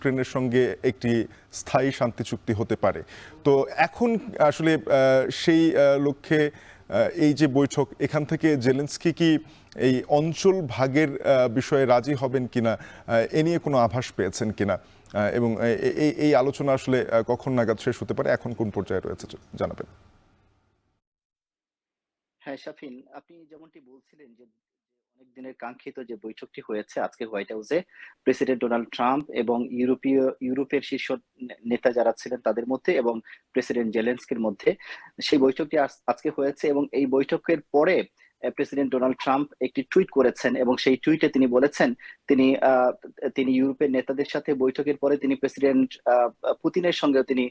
ইউক্রেনের সঙ্গে একটি স্থায়ী শান্তি চুক্তি হতে পারে। তো এখন আসলে সেই লক্ষ্যে এই যে বৈঠক, এখান থেকে জেলেনস্কি কি এই অঞ্চল ভাগের বিষয়ে রাজি হবেন কিনা এ নিয়ে কোনো আভাস পেয়েছেন কিনা, এবং এই আলোচনা আসলে কখন নাগাদ শেষ হতে পারে, এখন কোন পর্যায়ে রয়েছে জানাবেন। হ্যাঁ, শাফিন, আপনি যেমনটি বলছিলেন যে অনেক দিনের কাঙ্ক্ষিত যে বৈঠকটি হয়েছে আজকে হোয়াইট হাউসে প্রেসিডেন্ট ডোনাল্ড ট্রাম্প এবং ইউরোপের শীর্ষ নেতা যারা ছিলেন তাদের মধ্যে এবং প্রেসিডেন্ট জেলেনস্কির মধ্যে, সেই বৈঠকটি আজকে হয়েছে। এবং এই বৈঠকের পরে প্রেসিডেন্ট ডোনাল্ড ট্রাম্প একটি টুইট করেছেন এবং সেই টুইটে তিনি বলেছেন তিনি তিনি ইউরোপের নেতাদের সাথে বৈঠকের পরে তিনি প্রেসিডেন্ট পুতিনের সঙ্গেও তিনি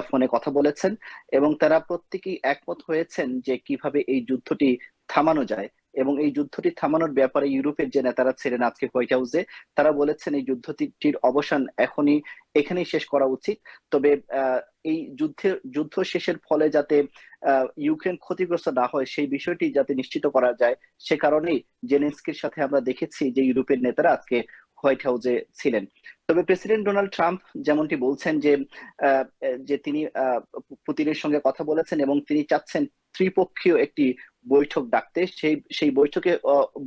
ফোনে কথা বলেছেন এবং তারা প্রত্যেকেই একমত হয়েছেন যে কিভাবে এই যুদ্ধটি থামানো যায়। এবং এই যুদ্ধটি থামানোর ব্যাপারে ইউরোপের যে নেতারা ছিলেন আজকে হোয়াইট হাউসে, তারা বলেছেন এই যুদ্ধটির অবসান এখানেই শেষ করা উচিত। তবে এই যুদ্ধ শেষের ফলে যাতে ইউক্রেন ক্ষতিগ্রস্ত না হয় সেই বিষয়টি যাতে নিশ্চিত করা যায়, সে কারণেই জেলেনস্কির সাথে আমরা দেখেছি যে ইউরোপের নেতারা আজকে হোয়াইট হাউসে ছিলেন। তবে প্রেসিডেন্ট ডোনাল্ড ট্রাম্প যেমনটি বলছেন যে তিনি পুতিনের সঙ্গে কথা বলেছেন এবং তিনি চাচ্ছেন ত্রিপক্ষীয় একটি বৈঠক ডাকতে। সেই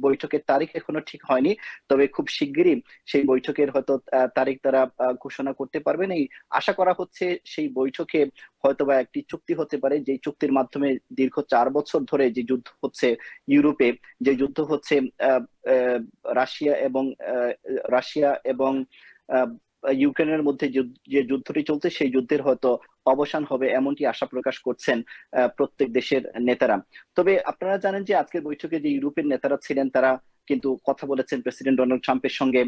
বৈঠকের তারিখ এখনো ঠিক হয়নি, তবে খুব শিগগিরই সেই বৈঠকের হয়তো তারিখ তারা ঘোষণা করতে পারবেন। এই আশা করা হচ্ছে সেই বৈঠকে হয়তোবা একটি চুক্তি হতে পারে, যে চুক্তির মাধ্যমে দীর্ঘ 4 বছর ধরে যে যুদ্ধ হচ্ছে ইউরোপে, যে যুদ্ধ হচ্ছে আহ, আহ, রাশিয়া এবং আহ, ইউক্রেনের মধ্যে যে যুদ্ধটি চলছে সেই যুদ্ধের হয়তো অবসান হবে, এমনটি আশা প্রকাশ করছেন প্রত্যেক দেশের নেতারা। তবে আপনারা জানেন যে আজকের বৈঠকে যে ইউরোপের নেতারা ছিলেন তারা কিন্তু কথা বলেছেন প্রেসিডেন্ট ডোনাল্ড ট্রাম্পের সঙ্গে।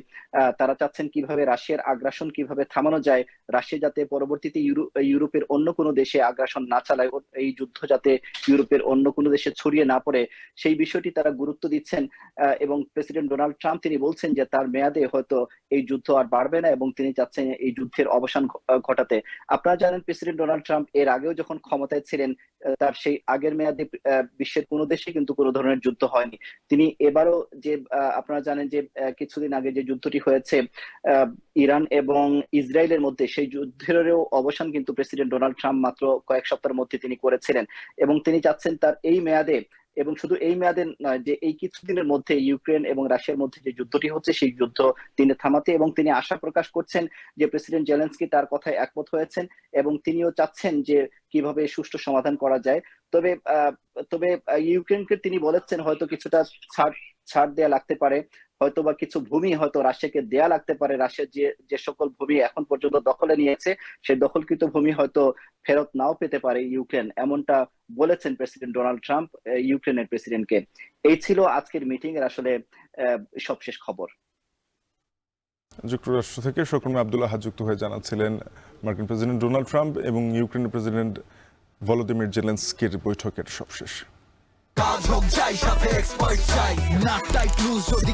তারা চাচ্ছেন কিভাবে রাশিয়ার আগ্রাসন কিভাবে থামানো যায়, রাশিয়া যাতে পরবর্তীতে ইউরোপের অন্য কোনো দেশে আগ্রাসন না চালায়, এই যুদ্ধ যাতে ইউরোপের অন্য কোনো দেশে ছড়িয়ে না পড়ে, সেই বিষয়টি তারা গুরুত্ব দিচ্ছেন। এবং প্রেসিডেন্ট ডোনাল্ড ট্রাম্প তিনি বলছেন যে তার মেয়াদে হয়তো এই যুদ্ধ আর বাড়বে না এবং তিনি চাচ্ছেন এই যুদ্ধের অবসান ঘটাতে। আপনারা জানেন প্রেসিডেন্ট ডোনাল্ড ট্রাম্প এর আগেও যখন ক্ষমতায় ছিলেন, তার সেই আগের মেয়াদে বিশ্বের কোনো দেশে কিন্তু কোনো ধরনের যুদ্ধ হয়নি। তিনি এবারও যে আপনারা জানেন যে কিছুদিন আগে যে যুদ্ধটি হয়েছে ইরান এবং ইসরায়েলের মধ্যে, সেই যুদ্ধেরও অবসান কিন্তু প্রেসিডেন্ট ডোনাল্ড ট্রাম্প মাত্র কয়েক সপ্তাহের মধ্যে তিনি করেছিলেন। এবং তিনি চাচ্ছেন তার এই মেয়াদে, এবং শুধু এই মেয়াদে নয়, যে এই কিছুদিনের মধ্যে ইউক্রেন এবং রাশিয়ার মধ্যে যে যুদ্ধটি হচ্ছে সেই যুদ্ধ তিনি থামাতে। এবং তিনি আশা প্রকাশ করছেন যে প্রেসিডেন্ট জেলেনস্কি তার কথায় একমত হয়েছেন এবং তিনিও চাচ্ছেন যে কিভাবে সুষ্ঠু সমাধান করা যায়। তবে তবে ইউক্রেনকে তিনি বলেছেন হয়তো কিছুটা ছাড় ছাড় দেয়া লাগতে পারে, হয়তো বা কিছু ভূমি হয়তো রাশিয়াকে দেয়া লাগতে পারে। রাশিয়ার যে যে সকল ভূমি এখন পর্যন্ত দখলে নিয়েছে সেই দখলকৃত ভূমি হয়তো ফেরত নাও পেতে পারে ইউক্রেন, এমনটা বলেছেন প্রেসিডেন্ট ডোনাল্ড ট্রাম্প ইউক্রেনের প্রেসিডেন্টকে। এই ছিল আজকের মিটিং এর আসলে সবশেষ খবর। যুক্তরাষ্ট্র থেকে শকুন আব্দুল্লাহ যুক্ত হয়ে জানাচ্ছিলেন মার্কিন প্রেসিডেন্ট ডোনাল্ড ট্রাম্প এবং ইউক্রেনের প্রেসিডেন্ট ভলোদিমির জেলেনস্কির বৈঠকের সবশেষ।